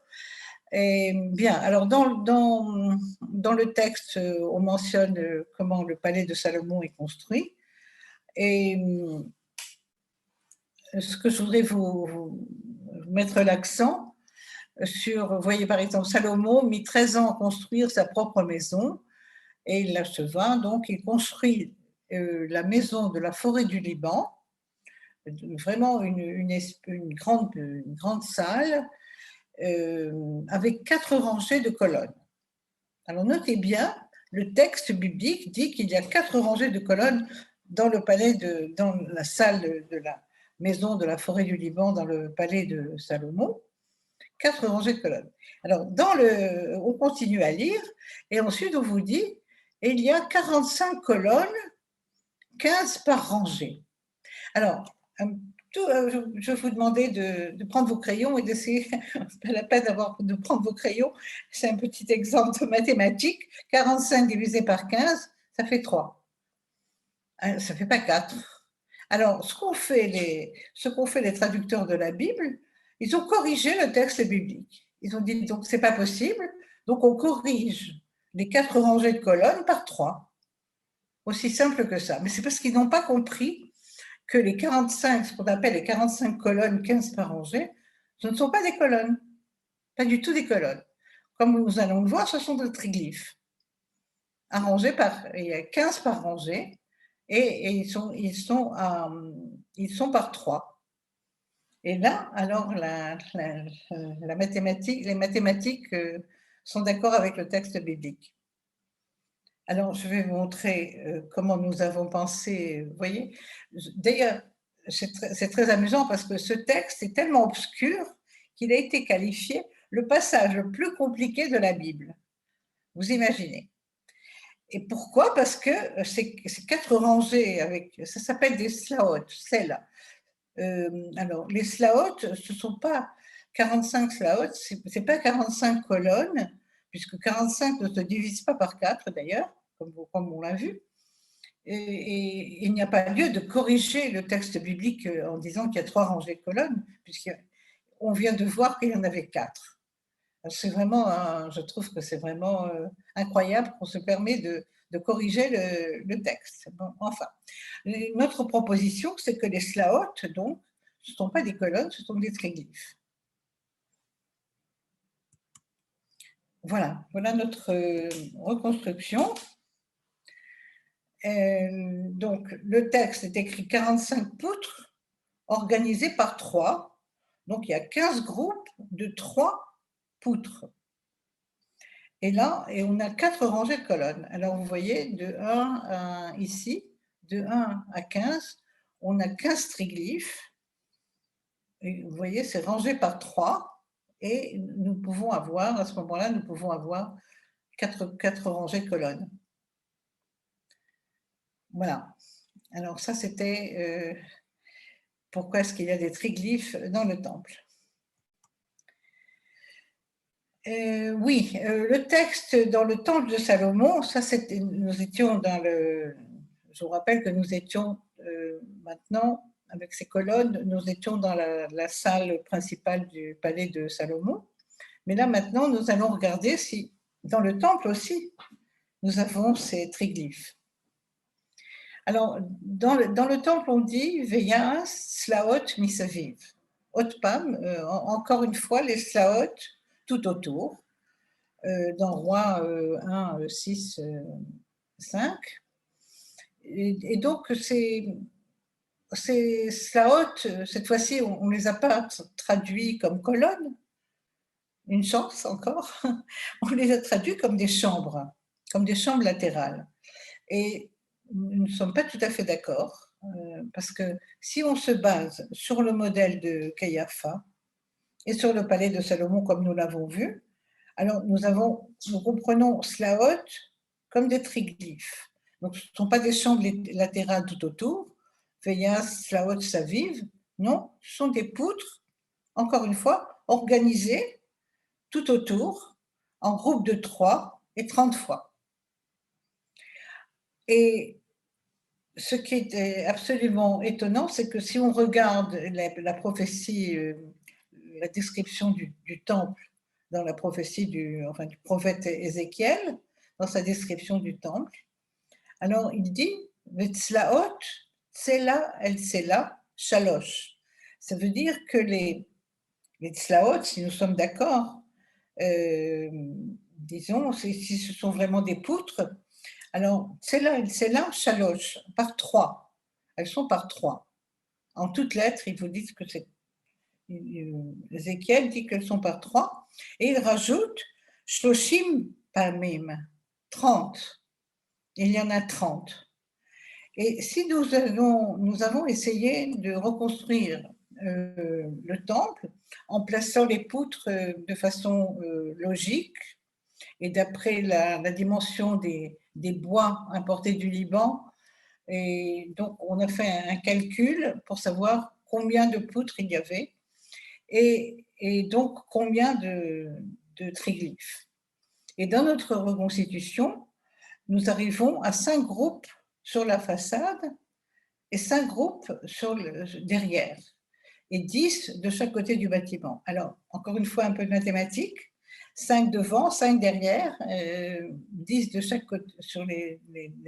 Et bien, alors dans le texte, on mentionne comment le palais de Salomon est construit. Et ce que je voudrais vous mettre l'accent sur, vous voyez par exemple, Salomon mit 13 ans à construire sa propre maison et il l'acheva, donc il construit la maison de la forêt du Liban, vraiment une grande salle avec 4 rangées de colonnes. Alors notez bien, le texte biblique dit qu'il y a 4 rangées de colonnes dans dans la salle de la maison de la forêt du Liban, dans le palais de Salomon. 4 rangées de colonnes. Alors, on continue à lire, et ensuite on vous dit, il y a 45 colonnes, 15 par rangée. Alors, je vais vous demander de prendre vos crayons et d'essayer, c'est pas la peine de prendre vos crayons, c'est un petit exemple de mathématiques, 45 divisé par 15, ça fait 3. Ça ne fait pas 4. Alors, ce qu'ont fait les traducteurs de la Bible, ils ont corrigé le texte biblique. Ils ont dit, donc, c'est pas possible, donc on corrige les 4 rangées de colonnes par 3. Aussi simple que ça. Mais c'est parce qu'ils n'ont pas compris que les 45, ce qu'on appelle les 45 colonnes, 15 par rangée, ce ne sont pas des colonnes. Pas du tout des colonnes. Comme nous allons le voir, ce sont des triglyphes. Il y a 15 par rangée, et ils sont par 3. Et là, alors, les mathématiques sont d'accord avec le texte biblique. Alors, je vais vous montrer comment nous avons pensé, vous voyez. D'ailleurs, c'est très amusant parce que ce texte est tellement obscur qu'il a été qualifié le passage le plus compliqué de la Bible. Vous imaginez. Et pourquoi? Parce que ces 4 rangées, ça s'appelle des slaotes, celles-là. Alors, les slaotes, ce ne sont pas 45 slaotes, ce n'est pas 45 colonnes, puisque 45 ne se divise pas par 4 d'ailleurs, comme on l'a vu. Et il n'y a pas lieu de corriger le texte biblique en disant qu'il y a 3 rangées de colonnes, puisqu'on vient de voir qu'il y en avait 4. C'est vraiment, je trouve que c'est vraiment incroyable qu'on se permet de corriger le texte. Bon, enfin, notre proposition, c'est que les slaotes, donc, ce ne sont pas des colonnes, ce sont des triglyphes. Voilà notre reconstruction. Donc, le texte est écrit 45 poutres organisées par 3. Donc, il y a 15 groupes de 3 poutres. Et là, on a 4 rangées de colonnes. Alors, vous voyez, de 1 ici, de 1 à 15, on a 15 triglyphes. Et vous voyez, c'est rangé par 3. Et nous pouvons avoir, à ce moment-là, 4 rangées de colonnes. Voilà. Alors, ça, c'était pourquoi est-ce qu'il y a des triglyphes dans le temple. Oui, le texte dans le temple de Salomon, ça c'était, nous étions je vous rappelle que nous étions maintenant, avec ces colonnes, nous étions dans la salle principale du palais de Salomon. Mais là maintenant, nous allons regarder si dans le temple aussi, nous avons ces triglyphes. Alors, dans le temple, on dit « Veya slaot misaviv ». Otpam, encore une fois, les slaot tout autour, dans Roi 1, 6, 5. Et donc, ces slaot, cette fois-ci, on ne les a pas traduits comme colonnes, une chance encore, on les a traduits comme des chambres latérales. Et nous ne sommes pas tout à fait d'accord, parce que si on se base sur le modèle de Caiapha et sur le palais de Salomon, comme nous l'avons vu, alors nous comprenons slaot comme des triglyphes. Donc, ce ne sont pas des chambres latérales tout autour. Veya slaot saviv, Non, ce sont des poutres, encore une fois, organisées tout autour, en groupe de 3 et 30 fois. Et ce qui est absolument étonnant, c'est que si on regarde la prophétie, la description du temple dans la prophétie du prophète Ézéchiel, dans sa description du temple, alors il dit Vetzlaot, Tsela el Tsela, Shalosh. Ça veut dire que les tzlaot, si nous sommes d'accord, disons, si ce sont vraiment des poutres, alors Tsela el Tsela, Shalosh, par 3. Elles sont par 3. En toutes lettres, ils vous disent que c'est. Ézéchiel dit qu'elles sont par 3. Et il rajoute Shloshim Pamim, 30. Il y en a 30. Et si nous avons essayé de reconstruire le temple en plaçant les poutres de façon logique et d'après la dimension des bois importés du Liban. Et donc, on a fait un calcul pour savoir combien de poutres il y avait et donc combien de triglyphes. Et dans notre reconstitution, nous arrivons à 5 groupes sur la façade et 5 groupes derrière, et 10 de chaque côté du bâtiment. Alors, encore une fois, un peu de mathématiques, 5 devant, 5 derrière, 10 de chaque côté, sur les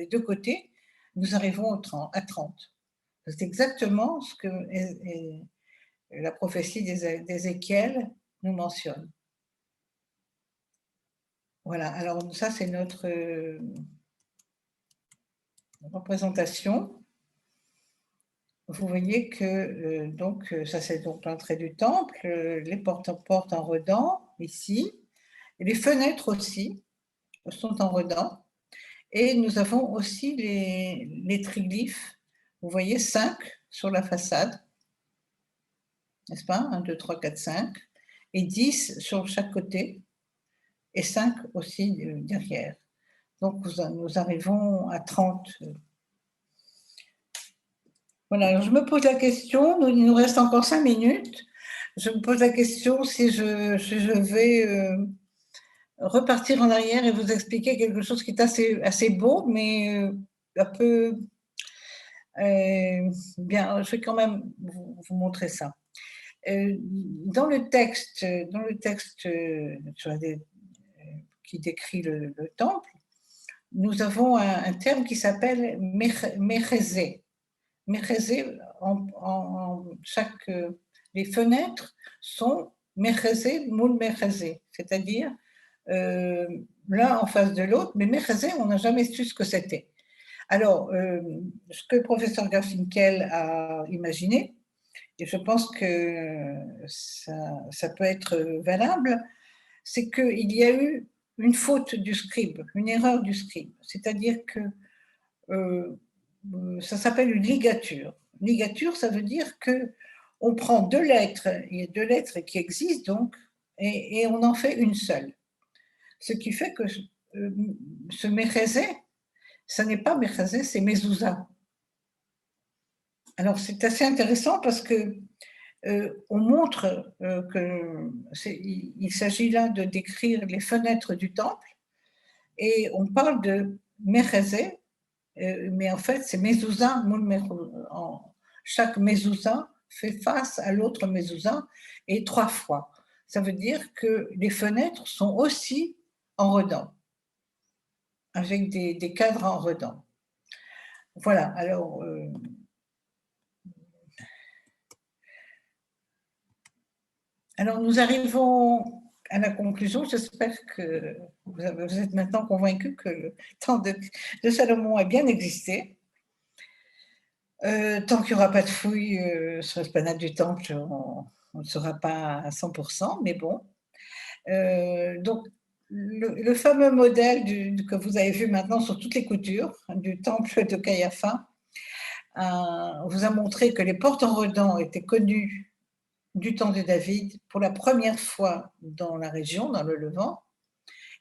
2 côtés, nous arrivons à 30. C'est exactement ce que la prophétie d'Ézéchiel nous mentionne. Voilà, alors ça c'est notre représentation. Vous voyez que donc ça c'est donc l'entrée du temple, les portes en redans ici, et les fenêtres aussi sont en redans, et nous avons aussi les triglyphes. Vous voyez 5 sur la façade, n'est-ce pas? 1, 2, 3, 4, 5, et 10 sur chaque côté, et 5 aussi derrière. Donc nous arrivons à 30. Voilà, alors je me pose la question, il nous reste encore 5 minutes, je me pose la question si je vais repartir en arrière et vous expliquer quelque chose qui est assez beau, mais un peu bien, je vais quand même vous montrer ça. Dans le texte qui décrit le temple, nous avons un terme qui s'appelle mechezé. Mechezé, les fenêtres sont mechezé moul mechezé, c'est-à-dire l'un en face de l'autre, mais mechezé, on n'a jamais su ce que c'était. Alors, ce que le professeur Garfinkel a imaginé, et je pense que ça peut être valable, c'est qu'il y a eu une faute du scribe, une erreur du scribe. C'est-à-dire que ça s'appelle une ligature. Ligature, ça veut dire qu'on prend 2 lettres, il y a 2 lettres qui existent donc, et on en fait une seule. Ce qui fait que ce mechezé, ça n'est pas mechezé, c'est mezouza. Alors c'est assez intéressant parce que on montre qu'il s'agit là de décrire les fenêtres du temple et on parle de mechezé, mais en fait c'est mezouza. Chaque mezouza fait face à l'autre mezouza et 3 fois. Ça veut dire que les fenêtres sont aussi en redans, avec des cadres en redans. Voilà, alors nous arrivons à la conclusion. J'espère que vous êtes maintenant convaincus que le temps de Salomon a bien existé. Tant qu'il n'y aura pas de fouilles sur l'esplanade du temple, on ne sera pas à 100%, mais bon. Donc, le fameux modèle que vous avez vu maintenant sur toutes les coutures du temple de Caiapha vous a montré que les portes en redans étaient connues du temps de David pour la première fois dans la région, dans le Levant,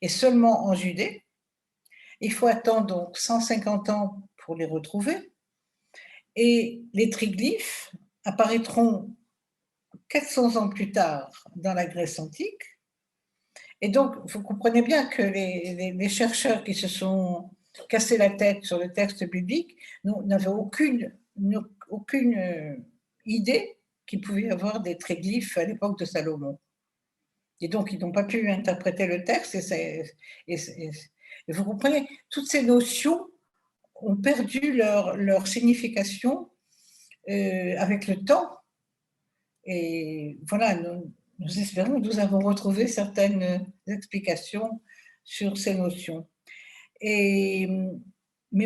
et seulement en Judée. Il faut attendre donc 150 ans pour les retrouver. Et les triglyphes, apparaîtront 400 ans plus tard dans la Grèce antique. Et donc, vous comprenez bien que les chercheurs qui se sont cassés la tête sur le texte biblique n'avaient aucune idée qu'il pouvait y avoir des triglyphes à l'époque de Salomon. Et donc, ils n'ont pas pu interpréter le texte. Et vous comprenez, toutes ces notions ont perdu leur signification avec le temps. Et voilà, nous espérons que nous avons retrouvé certaines explications sur ces notions. Mais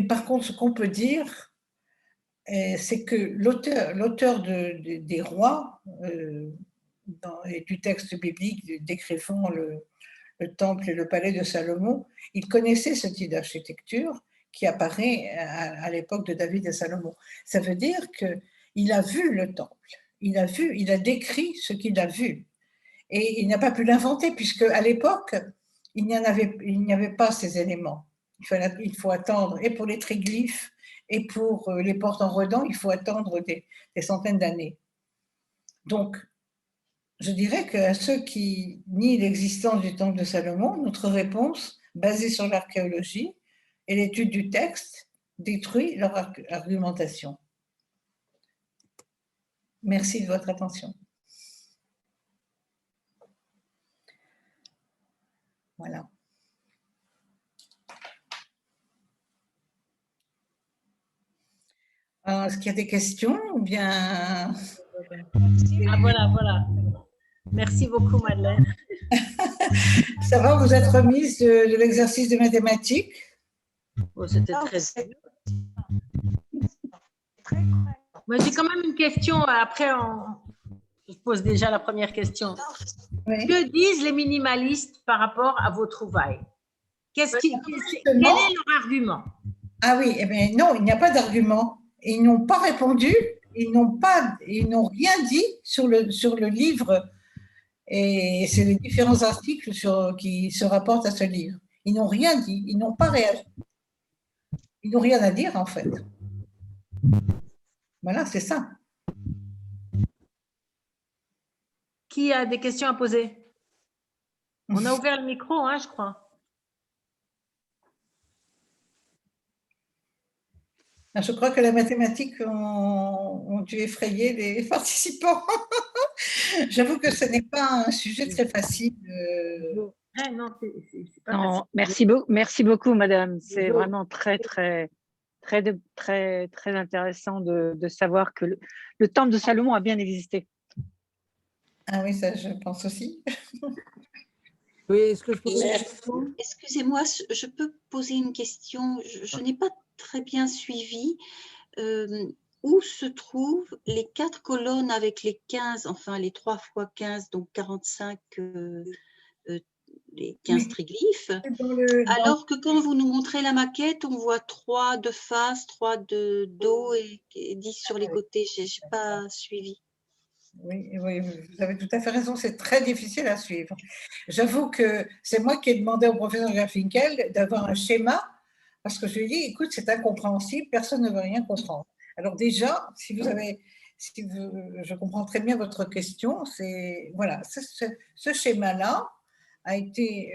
par contre, ce qu'on peut dire, c'est que l'auteur des rois et du texte biblique décrivant le temple et le palais de Salomon, il connaissait ce type d'architecture qui apparaît à l'époque de David et Salomon. Ça veut dire qu'il a vu le temple, il a décrit ce qu'il a vu. Et il n'a pas pu l'inventer, puisque à l'époque, il n'y avait pas ces éléments. Il faut attendre, et pour les triglyphes, et pour les portes en redans, il faut attendre des centaines d'années. Donc, je dirais qu'à ceux qui nient l'existence du temple de Salomon, notre réponse, basée sur l'archéologie et l'étude du texte, détruit leur argumentation. Merci de votre attention. Voilà. Alors, est-ce qu'il y a des questions ou bien… Ah, voilà. Merci beaucoup, Madeleine. Ça va, vous êtes remise de l'exercice de mathématiques? Oh, c'était très… Moi, j'ai quand même une question. Après, je pose déjà la première question. Oui. Que disent les minimalistes par rapport à vos trouvailles? Quel est leur argument? Ah oui, eh bien non, il n'y a pas d'argument. Ils n'ont pas répondu, ils n'ont rien dit sur le livre. Et c'est les différents articles qui se rapportent à ce livre. Ils n'ont rien dit, ils n'ont pas réagi. Ils n'ont rien à dire, en fait. Voilà, c'est ça. Qui a des questions à poser? On a ouvert le micro, hein, je crois. Je crois que les mathématiques ont dû effrayer les participants. J'avoue que ce n'est pas un sujet très facile. Non, merci beaucoup, madame. C'est vraiment très intéressant de savoir que le temple de Salomon a bien existé. Ah oui, ça, je pense aussi. Oui, est-ce que je peux poser une question? Excusez-moi, je peux poser une question. Je n'ai pas très bien suivi. Où se trouvent les 4 colonnes avec les 15, enfin les 3 fois 15, donc 45, les 15 triglyphes, alors que quand vous nous montrez la maquette, on voit 3 de face, 3 de dos et 10 sur les côtés. Je n'ai pas suivi. Oui, vous avez tout à fait raison, c'est très difficile à suivre. J'avoue que c'est moi qui ai demandé au professeur Garfinkel d'avoir un schéma, parce que je lui ai dit, écoute, c'est incompréhensible, personne ne veut rien comprendre. Alors déjà, je comprends très bien votre question, voilà, ce schéma-là a été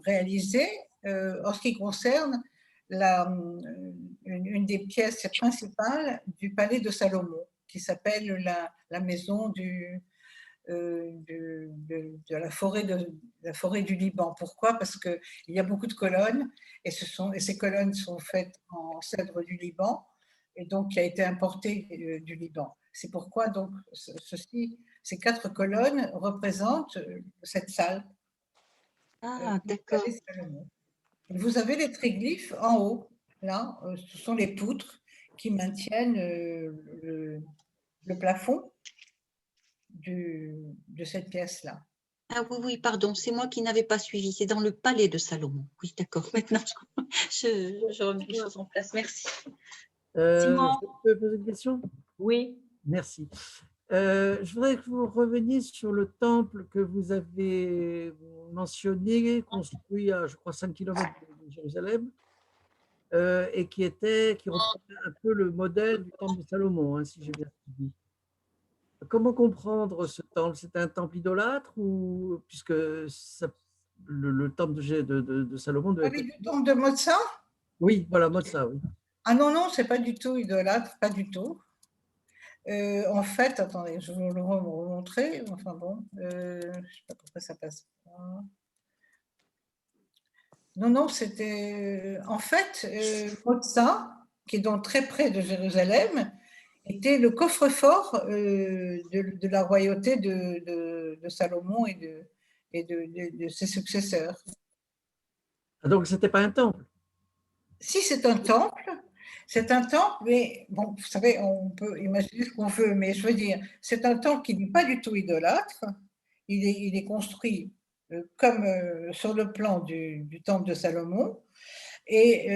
réalisé en ce qui concerne une des pièces principales du palais de Salomon, qui s'appelle la maison de la forêt du Liban. Pourquoi? Parce qu'il y a beaucoup de colonnes et ces colonnes sont faites en cèdre du Liban et donc qui a été importé du Liban. C'est pourquoi donc ces 4 colonnes représentent cette salle. Ah, d'accord. Vous avez les triglyphes en haut. Là, ce sont les poutres qui maintiennent le plafond de cette pièce-là. Ah oui, pardon, c'est moi qui n'avais pas suivi. C'est dans le palais de Salomon. Oui, d'accord. Maintenant, je remets les choses en place. Merci. Je peux poser une question? Oui. Merci. Je voudrais que vous reveniez sur le temple que vous avez mentionné, construit à, je crois, 5 km de Jérusalem, et qui reprenait un peu le modèle du temple de Salomon, hein, si j'ai bien suivi. Comment comprendre ce temple? C'est un temple idolâtre ou puisque le temple de Salomon Vous devait parlez être… du temple de Mozart? Oui, voilà, mode ça, oui. Ah non, non, c'est pas du tout idolâtre, pas du tout. En fait, attendez, je vais vous remontrer. Enfin bon, je sais pas pourquoi ça passe pas. Non, non, c'était… En fait, Mozart, qui est donc très près de Jérusalem, était le coffre-fort de la royauté de Salomon et de ses successeurs. Ah, donc, ce n'était pas un temple. Si c'est un temple, mais bon, vous savez, on peut imaginer ce qu'on veut, mais je veux dire, c'est un temple qui n'est pas du tout idolâtre. Il est construit comme sur le plan du temple de Salomon. Et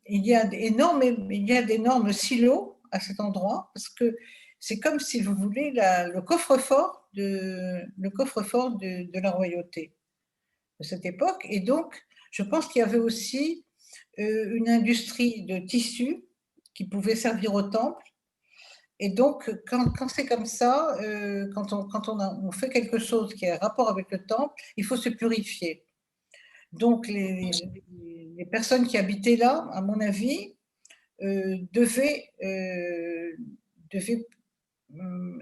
il y a d'énormes silos à cet endroit, parce que c'est comme, si vous voulez, le coffre-fort de la royauté de cette époque. Et donc, je pense qu'il y avait aussi une industrie de tissus qui pouvait servir au temple. Et donc, quand c'est comme ça, quand on fait quelque chose qui a rapport avec le temple, il faut se purifier. Donc, les personnes qui habitaient là, à mon avis, devaient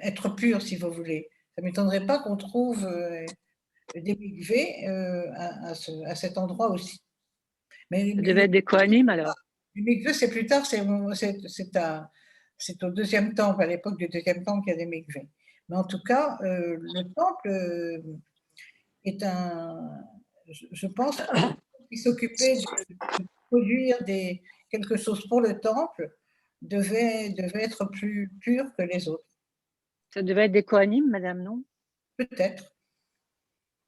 être pures, si vous voulez. Ça ne m'étonnerait pas qu'on trouve des mikvés à cet endroit aussi. Mais Ça devait être des Kohanim alors. les mikvés, c'est plus tard, c'est au deuxième temple, à l'époque du deuxième temple, qu'il y a des mikvés. Mais en tout cas, le temple est je pense qu'il s'occupait de produire quelque chose pour le temple devait être plus pur que les autres. Ça devait être des Kohanim, madame, non? Peut-être,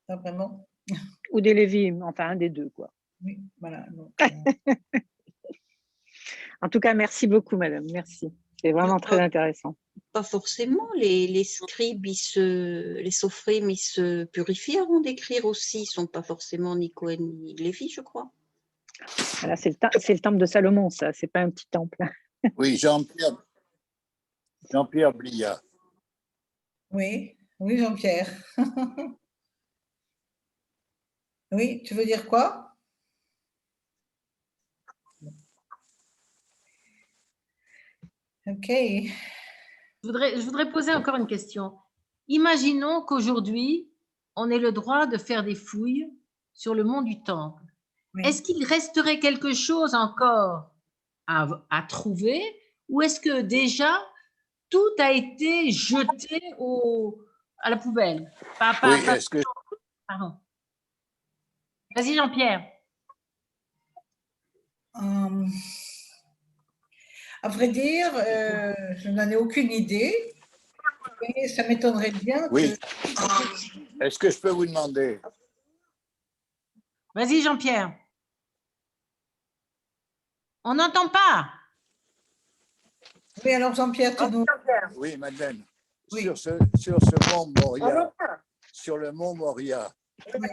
pas vraiment. Ou des Lévim, enfin un des deux, quoi. Oui, voilà. Donc, En tout cas, merci beaucoup, madame. Merci. C'est vraiment très intéressant. Pas forcément. Les scribes, les sophrim, ils se purifient avant d'écrire aussi. Ils ne sont pas forcément ni Cohen ni Lévi, je crois. Voilà, c'est le temple de Salomon, ça. C'est pas un petit temple. Oui, Jean-Pierre Blia. oui, Jean-Pierre. Oui, tu veux dire quoi? Ok. Je voudrais poser encore une question. Imaginons qu'aujourd'hui, on ait le droit de faire des fouilles sur le mont du Temple. Oui. Est-ce qu'il resterait quelque chose encore à trouver ou est-ce que déjà tout a été jeté à la poubelle? Oui, est-ce que… Pardon. Vas-y, Jean-Pierre. À vrai dire, je n'en ai aucune idée, mais ça m'étonnerait bien Oui. que… Est-ce que je peux vous demander… Vas-y, Jean-Pierre. On n'entend pas. Oui, alors Jean-Pierre, tu nous… Oui, Madeleine. Oui. Sur ce mont Moria, sur le mont Moria, Oui.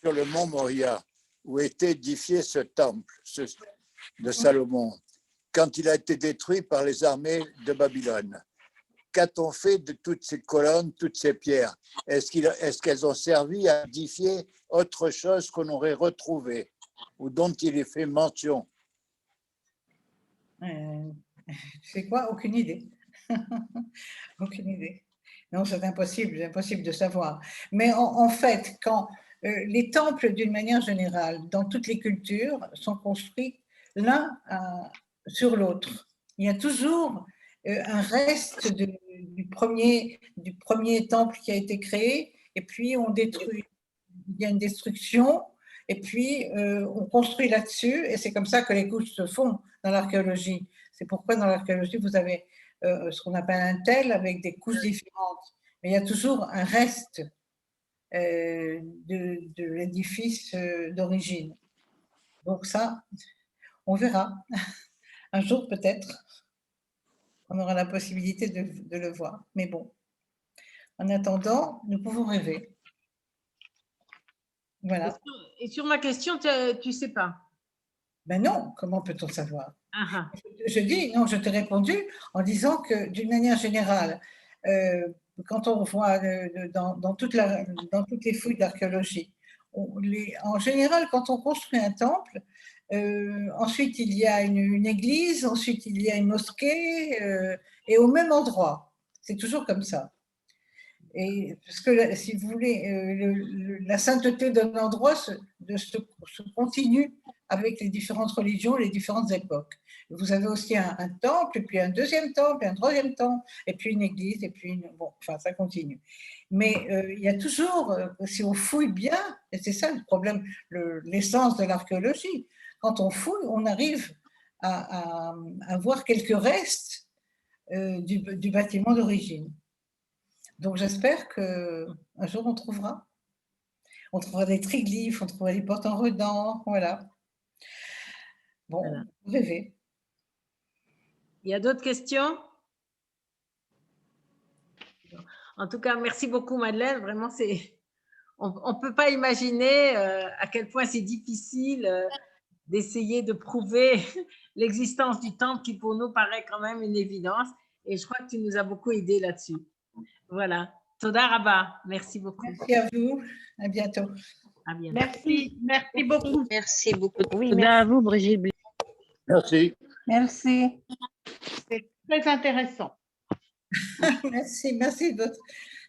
sur le mont Moria, où était édifié ce temple de Salomon, quand il a été détruit par les armées de Babylone. Qu'a-t-on fait de toutes ces colonnes, toutes ces pierres? Est-ce qu'elles ont servi à édifier autre chose qu'on aurait retrouvé ou dont il est fait mention? Tu sais quoi? Aucune idée. Aucune idée. Non, c'est impossible de savoir. Mais en fait, quand les temples, d'une manière générale, dans toutes les cultures, sont construits l'un sur l'autre. Il y a toujours un reste du premier temple qui a été créé, et puis on détruit. Il y a une destruction, et puis on construit là-dessus, et c'est comme ça que les couches se font dans l'archéologie. C'est pourquoi dans l'archéologie, vous avez ce qu'on appelle un tel avec des couches différentes. Mais il y a toujours un reste de l'édifice d'origine. Donc ça, on verra. Un jour peut-être, on aura la possibilité de le voir. Mais bon, en attendant, nous pouvons rêver. Voilà. Et sur ma question, tu ne sais pas? Ben non, comment peut-on savoir? Ah, Je dis, non, je t'ai répondu en disant que d'une manière générale, quand on voit dans toutes les fouilles d'archéologie, en général, quand on construit un temple, ensuite il y a une église, ensuite il y a une mosquée, et au même endroit. C'est toujours comme ça. Et parce que, si vous voulez, la sainteté d'un endroit se continue avec les différentes religions, les différentes époques. Vous avez aussi un temple, et puis un deuxième temple, un troisième temple, et puis une église, et puis bon, enfin, ça continue. Mais il y a toujours, si on fouille bien, et c'est ça le problème, l'essence de l'archéologie, quand on fouille, on arrive à voir quelques restes du bâtiment d'origine. Donc j'espère qu'un jour on trouvera. On trouvera des triglyphes, on trouvera des portes en redans, voilà. Bon, Voilà. rêvez. il y a d'autres questions? En tout cas, merci beaucoup, Madeleine. Vraiment, on ne peut pas imaginer à quel point c'est difficile d'essayer de prouver l'existence du temple qui, pour nous, paraît quand même une évidence. Et je crois que tu nous as beaucoup aidé là-dessus. Voilà. Toda Rabba. Merci beaucoup. Merci à vous. À bientôt. À bientôt. Merci beaucoup. Merci beaucoup. Oui, merci à vous, Brigitte. Merci. Merci. C'est très intéressant. Merci de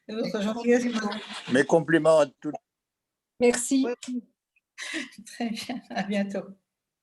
votre gentillesse. Mes compliments à tous. Merci. Très bien. À bientôt.